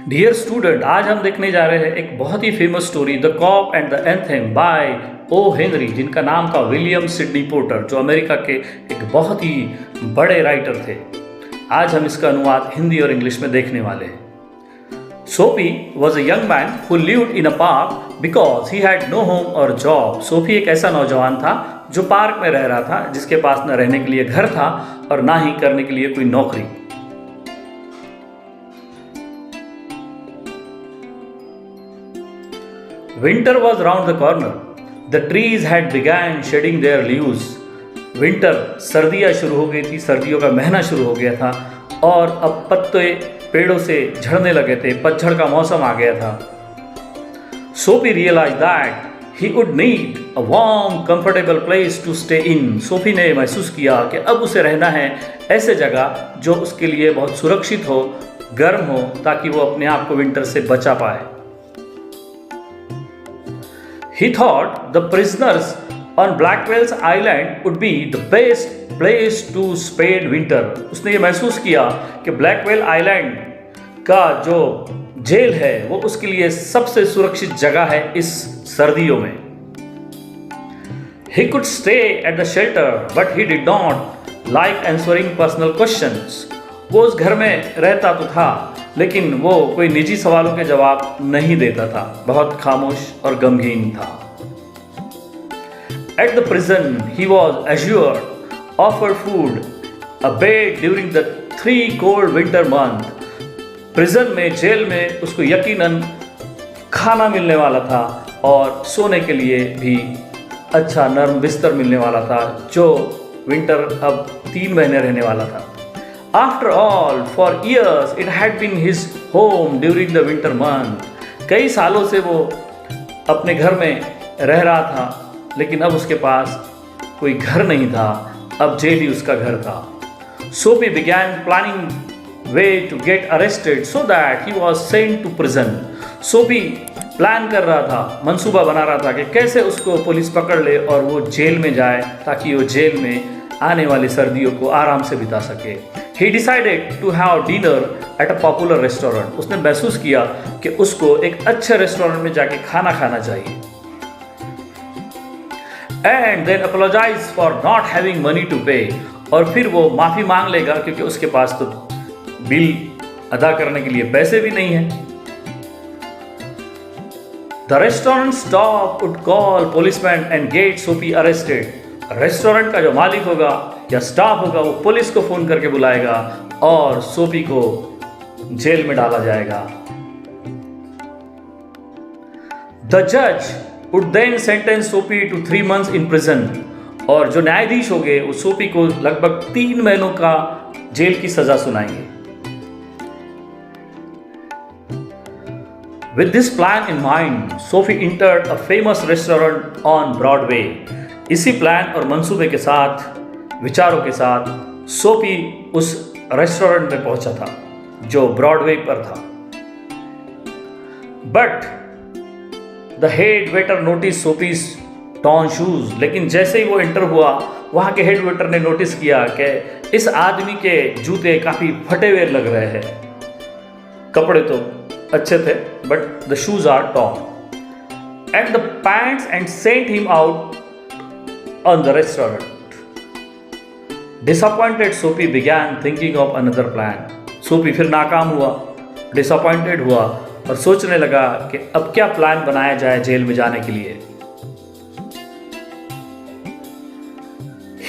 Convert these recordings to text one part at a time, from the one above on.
Dear student, आज हम देखने जा रहे हैं एक बहुत ही famous story the cock and the anthem by O Henry, जिनका नाम था विलियम सिडनी पोर्टर, जो अमेरिका के एक बहुत ही बड़े राइटर थे। आज हम इसका अनुवाद हिंदी और इंग्लिश में देखने वाले हैं। Sophie was a young man who lived in a park because he had no home और जॉब। सोफी एक ऐसा नौजवान था जो पार्क में रह रहा था, जिसके पास न रहने के लिए घर था और ना ही करने के लिए कोई नौकरी। Winter was round the corner. The trees had began shedding their leaves. Winter, सर्दियाँ शुरू हो गई थी, सर्दियों का महीना शुरू हो गया था और अब पत्ते पेड़ों से झड़ने लगे थे, पतझड़ का मौसम आ गया था। Sophie realized that he would need a warm, comfortable place to stay in. Sophie ने महसूस किया कि अब उसे रहना है ऐसे जगह जो उसके लिए बहुत सुरक्षित हो, गर्म हो, ताकि वो अपने आप को विंटर से बचा पाए। He thought the prisoners on Blackwell's Island would be the best place to spend winter. उसने ये महसूस किया कि ब्लैकवेल आइलैंड का जो जेल है वो उसके लिए सबसे सुरक्षित जगह है इस सर्दियों में। He could stay at the shelter, but he did not like answering personal questions. वो उस घर में रहता तो था, लेकिन वो कोई निजी सवालों के जवाब नहीं देता था, बहुत खामोश और गमगीन था। At the prison, he was assured, offered food, a bed during the 3 cold winter months. Prison में, जेल में उसको यकीनन खाना मिलने वाला था और सोने के लिए भी अच्छा नर्म बिस्तर मिलने वाला था, जो विंटर अब 3 महीने रहने वाला था। After all, for years it had been his home during the winter month. कई सालों से वो अपने घर में रह रहा था, लेकिन अब उसके पास कोई घर नहीं था, अब जेल ही उसका घर था। Sophie began planning way to get arrested so that he was sent to prison. Sophie plan कर रहा था, मंसूबा बना रहा था कि कैसे उसको पुलिस पकड़ ले और वो जेल में जाए, ताकि वो जेल में आने वाली सर्दियों को आराम से बिता सके। He decided to have dinner at a popular restaurant. उसने महसूस किया कि उसको एक अच्छे रेस्टोरेंट में जाके खाना खाना चाहिए। And then apologize for not having money to pay. और फिर वो माफ़ी मांग लेगा क्योंकि उसके पास तो बिल अदा करने के लिए पैसे भी नहीं हैं। The restaurant staff would call policemen and get Sophie arrested. Restaurant का जो मालिक होगा या स्टाफ होगा वो पुलिस को फोन करके बुलाएगा और सोफी को जेल में डाला जाएगा। The judge would then sentence Sophie to 3 months in prison. और जो न्यायाधीश होंगे वो सोफी को लगभग 3 महीनों का जेल की सजा सुनाएंगे। With this plan in mind, Sophie entered a famous restaurant on Broadway. इसी प्लान और मंसूबे के साथ, विचारों के साथ, सोफी उस रेस्टोरेंट में पहुंचा था जो ब्रॉडवे पर था। But the head waiter notice Sophie's torn shoes. लेकिन जैसे ही वो एंटर हुआ, वहां के हेड वेटर ने नोटिस किया कि इस आदमी के जूते काफी फटे हुए लग रहे हैं। कपड़े तो अच्छे थे, but the shoes are torn and the pants and sent him out on the restaurant. Disappointed, Sophie began thinking of another plan. Sophie फिर नाकाम हुआ, disappointed हुआ और सोचने लगा कि अब क्या प्लान बनाया जाए जेल में जाने के लिए।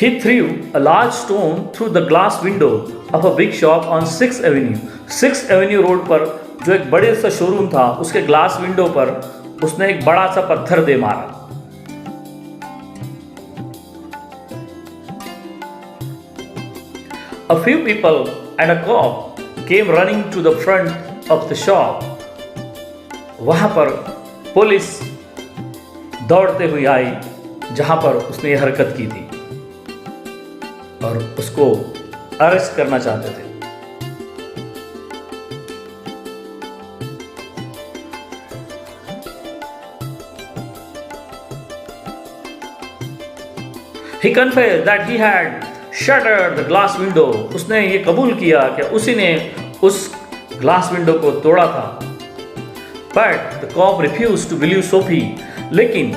He threw a large stone through the glass window of a big shop on 6th Avenue. 6th Avenue road पर जो एक बड़े सा शोरूम था, उसके ग्लास विंडो पर उसने एक बड़ा सा पत्थर दे मारा। A few people and a cop came running to the front of the shop. वहां पर पुलिस दौड़ते हुए आई जहां पर उसने ये हरकत की थी और उसको अरेस्ट करना चाहते थे। He confessed that he had shattered the glass window. उसने ये कबूल किया कि उसी ने उस ग्लास विंडो को तोड़ा था। But the cop refuse to believe Sophie. लेकिन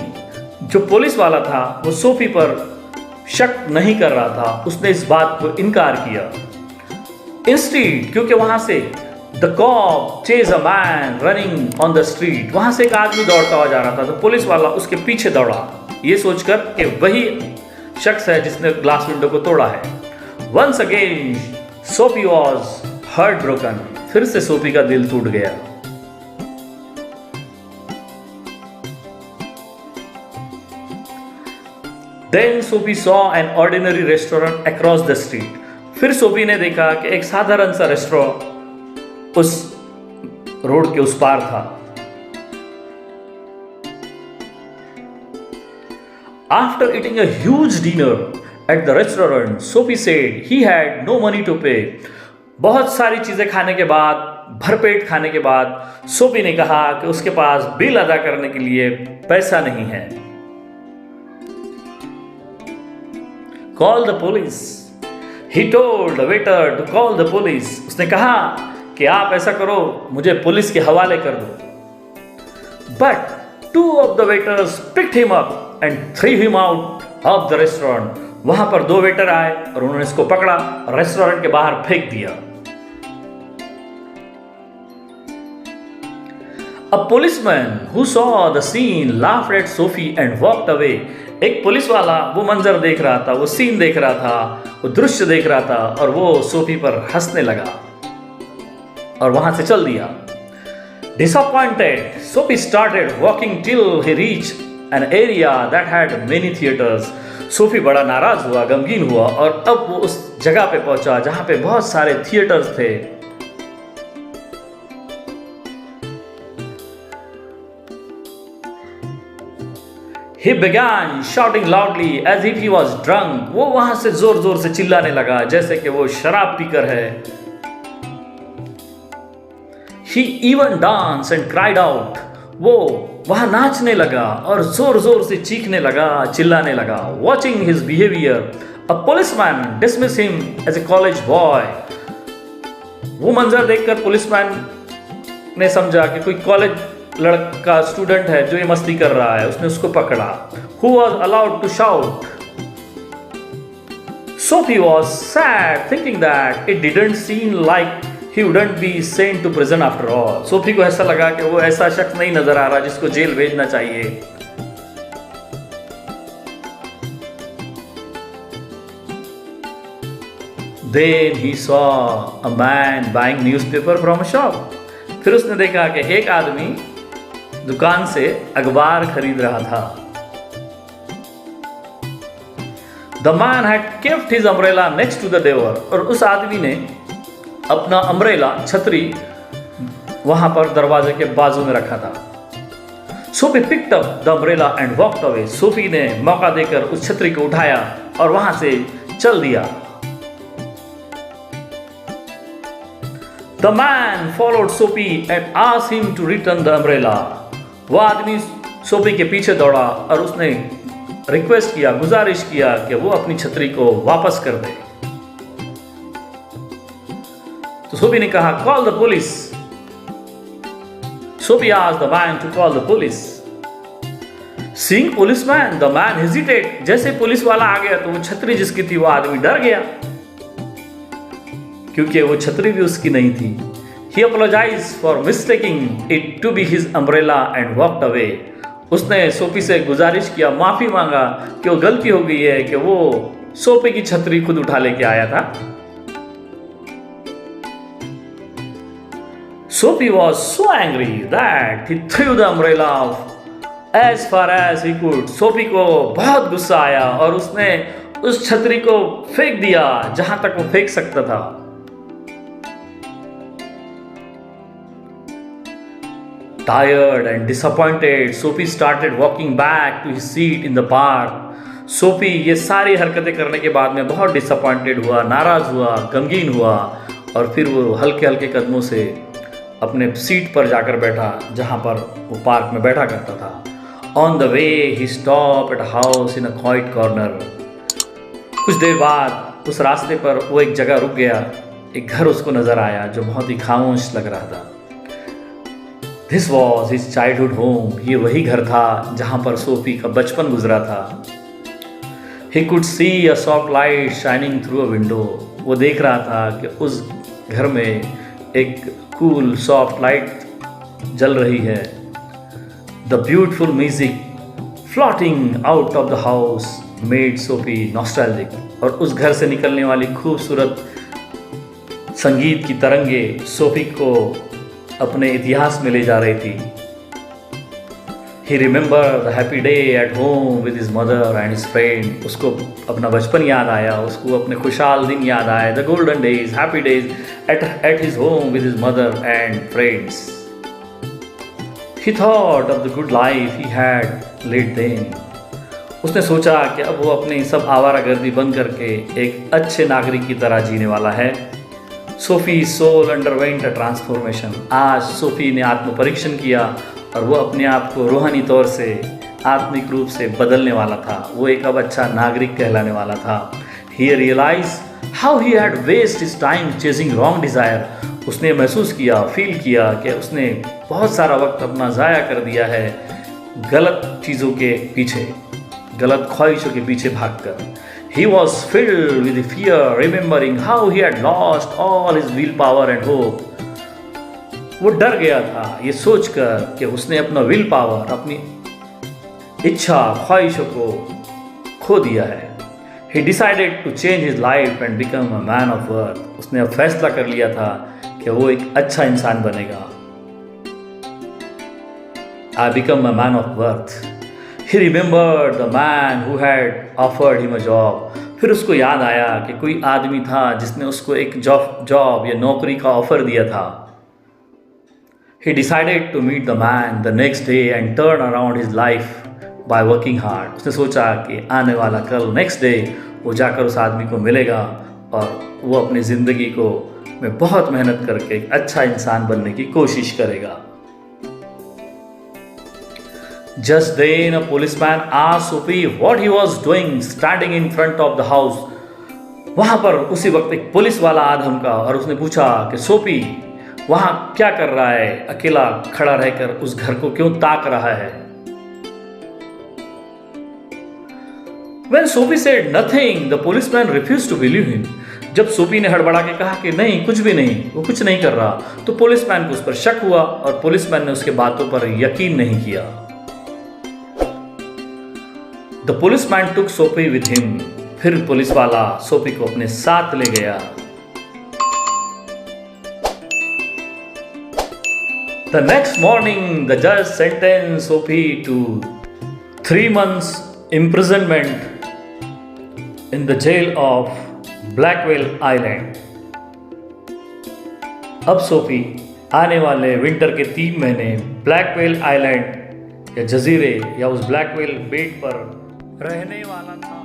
जो पुलिस वाला था वो सोफी पर शक नहीं कर रहा था, उसने इस बात को इनकार किया। इंस्टीड, क्योंकि वहां से the cop chase a man running on the street, वहां से एक आदमी दौड़ता हुआ जा रहा था, तो पुलिस वाला उसके पीछे दौड़ा, ये सोचकर कि वही शख्स है जिसने ग्लास विंडो को तोड़ा है। Once again Sophie was heart broken, फिर से सोफी का दिल टूट गया। Then Sophie saw an ordinary restaurant across the street. फिर सोफी ने देखा कि एक साधारण सा रेस्टोरेंट उस रोड के उस पार था। After eating a huge dinner at the restaurant, Sophie said he had no money to pay. बहुत सारी चीजें खाने के बाद, भरपेट खाने के बाद, सोफी ने कहा कि उसके पास बिल अदा करने के लिए पैसा नहीं है। Call the police. He told the waiter to call the police. उसने कहा कि आप ऐसा करो, मुझे पुलिस के हवाले कर दो। But two of the waiters picked him up and threw him out of the restaurant. वहां पर दो वेटर आए और उन्होंने इसको पकड़ा और रेस्टोरेंट के बाहर फेंक दिया। A policeman who saw the scene laughed at Sophie and walked away. एक पुलिस वाला वो मंजर देख रहा था, वो सीन देख रहा था, वो दृश्य देख रहा था और वो सोफी पर हंसने लगा और वहां से चल दिया। Disappointed, Sophie started walking till he reached an area that had many theaters. Sophie बड़ा नाराज हुआ, गमगीन हुआ और अब वो उस जगह पे पहुंचा जहां पे बहुत सारे थिएटर्स थे। He began shouting loudly as if he was drunk. वो वहां से जोर जोर से चिल्लाने लगा जैसे कि वो शराब पीकर है। He even danced and cried out. वो वहां नाचने लगा और जोर जोर से चीखने लगा, चिल्लाने लगा। Watching his behavior, a policeman dismissed him as a college boy. वो मंजर देखकर पुलिसमैन ने समझा कि कोई कॉलेज लड़का स्टूडेंट है जो ये मस्ती कर रहा है, उसने उसको पकड़ा। Who was allowed to shout? Sophie was sad, thinking that it didn't seem like he wouldn't be sent to prison after all. Sophie को ऐसा लगा कि वो ऐसा शख्स नहीं नजर आ रहा जिसको जेल भेजना चाहिए। Then he saw a man buying newspaper from a shop. फिर उसने देखा कि एक आदमी दुकान से अखबार खरीद रहा था। The man had kept his umbrella next to the door. और उस आदमी ने अपना अम्ब्रेला, छतरी वहां पर दरवाजे के बाजू में रखा था। Sophie picked up the umbrella and walked away. Sophie ने मौका देकर उस छतरी को उठाया और वहां से चल दिया। The man followed Sophie and asked him to return the umbrella. वो आदमी सोफी के पीछे दौड़ा और उसने रिक्वेस्ट किया, गुजारिश किया कि वो अपनी छतरी को वापस कर दे। तो सोफी ने कहा, call the police. Sophie asked the man to call the police. Seeing policeman, the man hesitated. जैसे पुलिस वाला आ गया तो वो छतरी जिसकी थी वो आदमी डर गया क्योंकि वो छतरी भी उसकी नहीं थी। He apologized for mistaking it to be his umbrella and walked away. उसने सोफी से गुजारिश किया, माफी मांगा कि वो गलती हो गई है कि वो सोफी की छतरी खुद उठा लेके आया था। Sophie was so angry that he threw the umbrella as far as he could. Sophie को बहुत गुस्सा आया और उसने उस छतरी को फेंक दिया जहां तक वो फेंक सकता था। Tired and disappointed, Sophie started walking back to his seat in the park. Sophie ये सारी हरकतें करने के बाद में बहुत डिसअपॉइंटेड हुआ, नाराज हुआ, गमगीन हुआ और फिर वो हल्के हल्के कदमों से अपने सीट पर जाकर बैठा जहाँ पर वो पार्क में बैठा करता था। On the way, he stopped at a house in a quiet corner. कुछ देर बाद उस रास्ते पर वो एक जगह रुक गया। एक घर उसको नजर आया जो बहुत ही खामोश लग रहा था। This was his childhood home, ये वही घर था जहाँ पर सोफी का बचपन गुजरा था। He could see a soft light shining through a window, वो देख रहा था कि उस घर में एक कूल सॉफ्ट लाइट जल रही है। The beautiful music floating out of the house made Sophie nostalgic, और उस घर से निकलने वाली खूबसूरत संगीत की तरंगे सोफी को अपने इतिहास में ले जा रही थी। He remember the happy day at home with his mother and his friend, उसको अपना बचपन याद आया, उसको अपने खुशहाल दिन याद आए। The golden days, happy days at his home with his mother and friends. He thought of the good life he had led then, उसने सोचा कि अब वो अपनी सब आवारागर्दी बंद करके एक अच्छे नागरिक की तरह जीने वाला है। Sophie soul underwent a transformation, आज सोफी ने आत्म परीक्षण किया और वो अपने आप को रूहानी तौर से आत्मिक रूप से बदलने वाला था। वो एक अब अच्छा नागरिक कहलाने वाला था। He realise how he had waste his time chasing wrong desire, उसने महसूस किया, फील किया कि उसने बहुत सारा वक्त अपना ज़ाया कर दिया है गलत चीज़ों के पीछे, गलत ख्वाहिशों के पीछे भागकर। He was filled with fear, remembering how he had lost all his willpower and hope. वो डर गया था ये सोचकर कि उसने अपना विल पावर, अपनी इच्छा, ख्वाहिशों को खो दिया है। He decided to change his life and become a man of worth. उसने अब फैसला कर लिया था कि वो एक अच्छा इंसान बनेगा। I become a man of worth. He remembered the man who had offered him a job. फिर उसको याद आया कि कोई आदमी था जिसने उसको एक जॉब या नौकरी का ऑफर दिया था। He decided to meet the man the next day and turn around his life by working hard. उसने सोचा कि आने वाला कल नेक्स्ट डे वो जाकर उस आदमी को मिलेगा और वो अपनी ज़िंदगी को में बहुत मेहनत करके एक अच्छा इंसान बनने की कोशिश करेगा। Just then a policeman asked Sophie what he was doing standing in front of the house. वहाँ पर उसी वक्त एक पुलिस वाला आ धमका और उसने पूछा कि सोफी वहाँ क्या कर रहा है, अकेला खड़ा रहकर उस घर को क्यों ताक रहा है। When Sophie said nothing, the policeman refused to believe him. जब सोफी ने हड़बड़ा के कहा कि नहीं, कुछ भी नहीं, वो कुछ नहीं कर रहा, तो पुलिसमैन को उस पर शक हुआ और पुलिसमैन ने उसके बातों पर यकीन नहीं किया। The policeman took Sophie with him. फिर पुलिस वाला सोफी को अपने साथ ले गया। The next morning, the judge sentenced Sophie to 3 months imprisonment in the jail of Blackwell Island. अब सोफी आने वाले विंटर के 3 महीने ब्लैकवेल आइलैंड या जजीरे या उस ब्लैकवेल बेट पर रहने वाला था।